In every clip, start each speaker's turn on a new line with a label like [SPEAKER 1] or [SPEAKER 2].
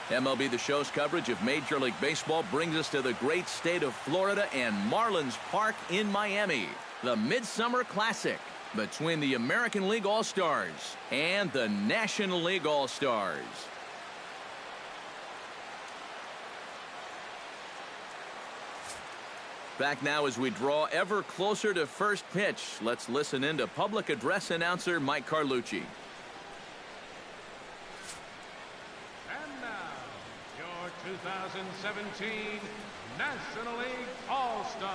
[SPEAKER 1] MLB The Show's coverage of Major League Baseball brings us to the great state of Florida and Marlins Park in Miami. The Midsummer Classic between the American League All-Stars and the National League All-Stars. Back now as we draw ever closer to first pitch. Let's listen in to public address announcer Mike Carlucci.
[SPEAKER 2] And now, your 2017 National League All-Stars.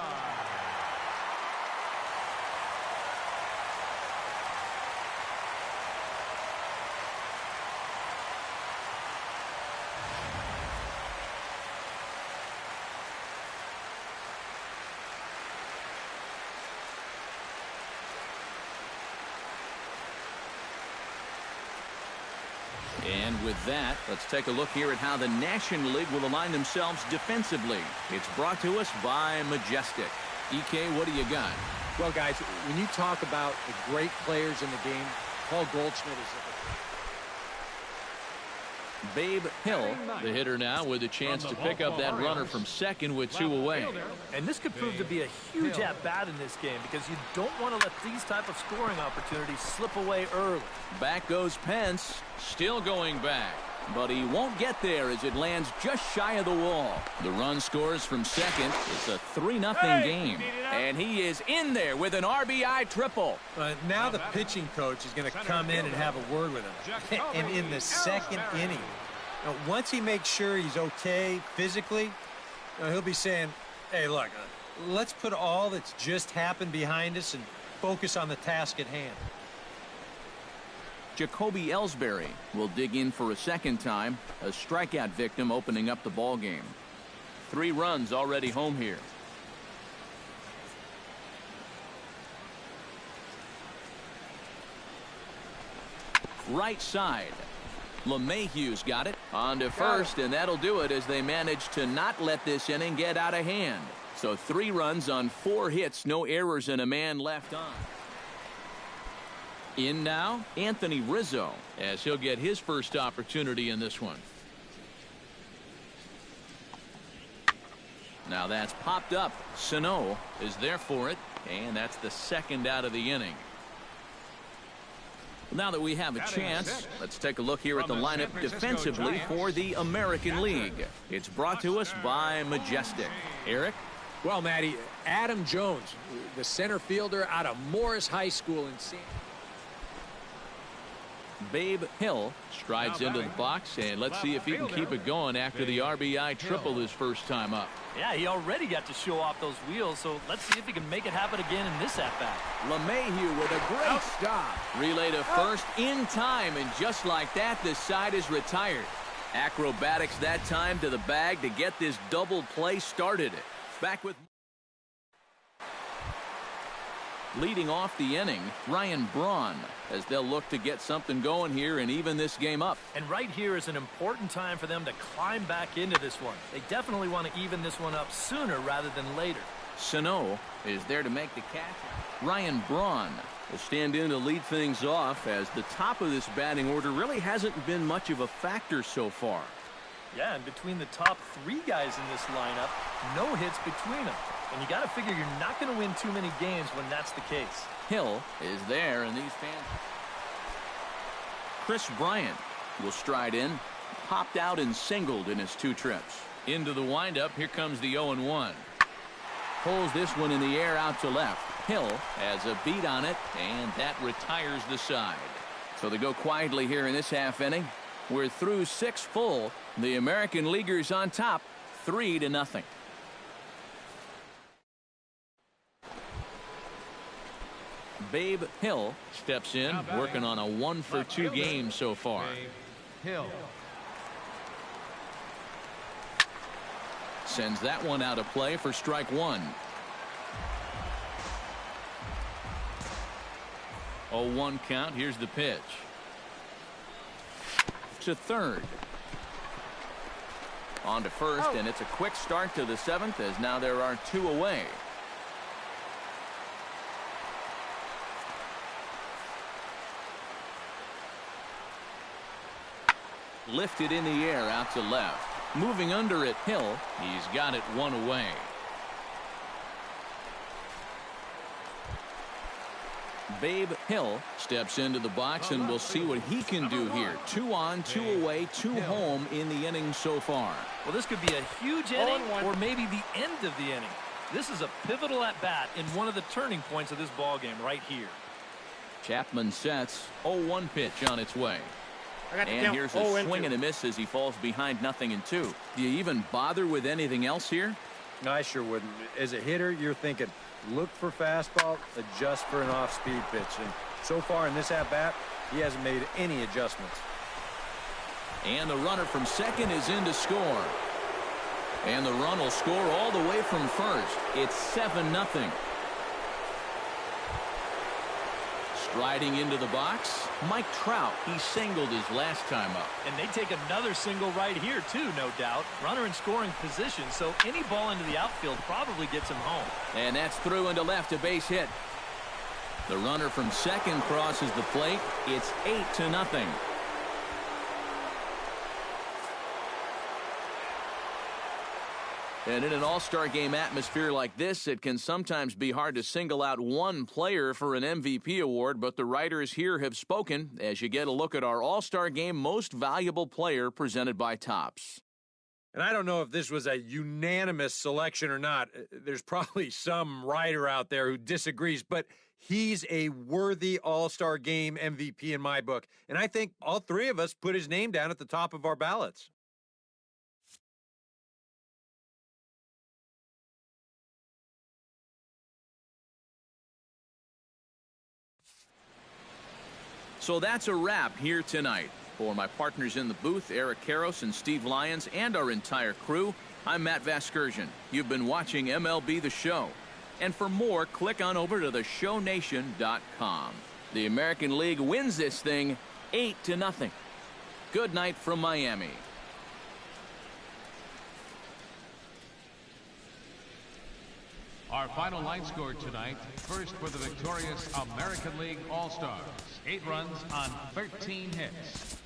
[SPEAKER 1] And with that, let's take a look here at how the National League will align themselves defensively. It's brought to us by Majestic. EK, what do you got?
[SPEAKER 3] Well, guys, when you talk about the great players in the game, Paul Goldschmidt is
[SPEAKER 1] Babe Hill, the hitter now, with a chance to pick up that runner from second with 2 away.
[SPEAKER 4] And this could prove to be a huge at-bat in this game because you don't want to let these type of scoring opportunities slip away early.
[SPEAKER 1] Back goes Pence, still going back. But he won't get there as it lands just shy of the wall. The run scores from second. It's a 3-0 game. And he is in there with an RBI triple.
[SPEAKER 3] now the pitching coach is going to come in and have a word with him. And in the second inning, once he makes sure he's okay physically, he'll be saying, hey, look, let's put all that's just happened behind us and focus on the task at hand.
[SPEAKER 1] Jacoby Ellsbury will dig in for a second time. A strikeout victim opening up the ball game. 3 runs already home here. Right side. LeMahieu's got it. On to first, and that'll do it as they manage to not let this inning get out of hand. So 3 runs on 4 hits, no errors, and a man left on. In now, Anthony Rizzo, as he'll get his first opportunity in this one. Now that's popped up. Sano is there for it, and that's the second out of the inning. Now that we have a chance, let's take a look here at the lineup defensively for the American League. It's brought to us by Majestic. Eric?
[SPEAKER 3] Well, Matty, Adam Jones, the center fielder out of Morris High School in San
[SPEAKER 1] Babe Hill strides into the box, and let's see if he can keep it going after the RBI triple his first time up.
[SPEAKER 4] Yeah, he already got to show off those wheels, so let's see if he can make it happen again in this at-bat.
[SPEAKER 1] LeMahieu with a great stop. Relay to first in time, and just like that, this side is retired. Acrobatics that time to the bag to get this double play started. Back with leading off the inning, Ryan Braun, as they'll look to get something going here and even this game up.
[SPEAKER 4] And right here is an important time for them to climb back into this one. They definitely want to even this one up sooner rather than later.
[SPEAKER 1] Sano is there to make the catch. Ryan Braun will stand in to lead things off, as the top of this batting order really hasn't been much of a factor so far.
[SPEAKER 4] Yeah, and between the top 3 guys in this lineup, no hits between them. And you got to figure you're not going to win too many games when that's the case.
[SPEAKER 1] Hill is there, and these fans. Chris Bryant will stride in. Popped out and singled in his 2 trips. Into the windup. Here comes the 0-1. Pulls this one in the air out to left. Hill has a beat on it, and that retires the side. So they go quietly here in this half inning. We're through 6 full. The American Leaguers on top, 3-0. Babe Hill steps in, working on a 1-for-2 game so far.
[SPEAKER 2] Hill.
[SPEAKER 1] Sends that one out of play for strike 1. 0-1 count. Here's the pitch. To third. On to first, and it's a quick start to the 7th, as now there are 2 away. Lifted in the air out to left. Moving under it, Hill. He's got it one away. Babe Hill steps into the box, and we'll see what he can do here. 2 on, 2 away, 2 home in the inning so far.
[SPEAKER 4] Well, this could be a huge inning or maybe the end of the inning. This is a pivotal at-bat in one of the turning points of this ballgame right here.
[SPEAKER 1] Chapman sets. 0-1 pitch on its way. And here's a swing and a miss as he falls behind 0-2. Do you even bother with anything else here?
[SPEAKER 3] I sure wouldn't. As a hitter, you're thinking, look for fastball, adjust for an off-speed pitch. And so far in this at-bat, he hasn't made any adjustments.
[SPEAKER 1] And the runner from second is in to score. And the run will score all the way from first. It's 7-0. Striding into the box, Mike Trout. He singled his last time up.
[SPEAKER 4] And they take another single right here, too, no doubt. Runner in scoring position, so any ball into the outfield probably gets him home.
[SPEAKER 1] And that's through into left, a base hit. The runner from second crosses the plate. It's 8-0. And in an all-star game atmosphere like this, it can sometimes be hard to single out one player for an MVP award, but the writers here have spoken as you get a look at our all-star game most valuable player presented by Topps.
[SPEAKER 3] And I don't know if this was a unanimous selection or not. There's probably some writer out there who disagrees, but he's a worthy all-star game MVP in my book. And I think all three of us put his name down at the top of our ballots.
[SPEAKER 1] So that's a wrap here tonight. For my partners in the booth, Eric Karros and Steve Lyons, and our entire crew, I'm Matt Vasgersian. You've been watching MLB The Show. And for more, click on over to theshownation.com. The American League wins this thing 8-0. Good night from Miami.
[SPEAKER 2] Our final line score tonight, first for the victorious American League All-Stars. 8 runs on 13 hits.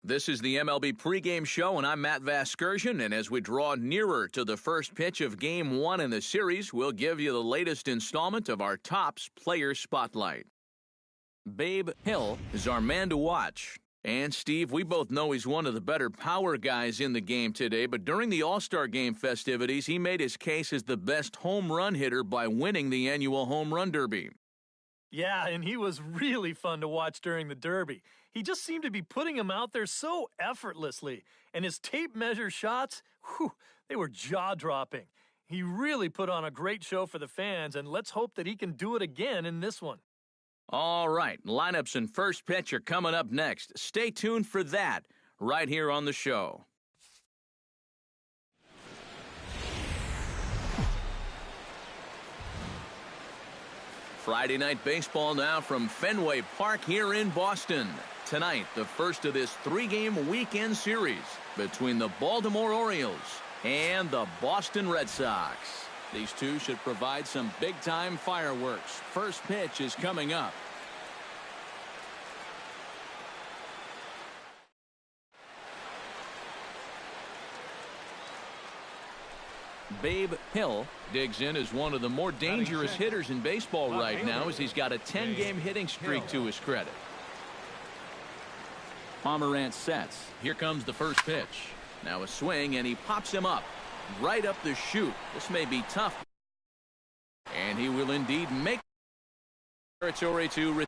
[SPEAKER 1] This is the MLB pregame show, and I'm Matt Vasgersian, and as we draw nearer to the first pitch of Game 1 in the series, we'll give you the latest installment of our Topps Player Spotlight. Babe Hill is our man to watch. And, Steve, we both know he's one of the better power guys in the game today, but during the All-Star Game festivities, he made his case as the best home run hitter by winning the annual Home Run Derby.
[SPEAKER 4] Yeah, and he was really fun to watch during the Derby. He just seemed to be putting him out there so effortlessly. And his tape measure shots, they were jaw-dropping. He really put on a great show for the fans, and let's hope that he can do it again in this one.
[SPEAKER 1] All right, lineups and first pitch are coming up next. Stay tuned for that right here on the show. Friday night baseball now from Fenway Park here in Boston. Tonight, the first of this 3-game weekend series between the Baltimore Orioles and the Boston Red Sox. These two should provide some big-time fireworks. First pitch is coming up. Babe Hill digs in as one of the more dangerous hitters in baseball right now, as he's got a 10-game hitting streak to his credit. Pomerantz sets. Here comes the first pitch. Now a swing, and he pops him up right up the chute. This may be tough. And he will indeed make territory to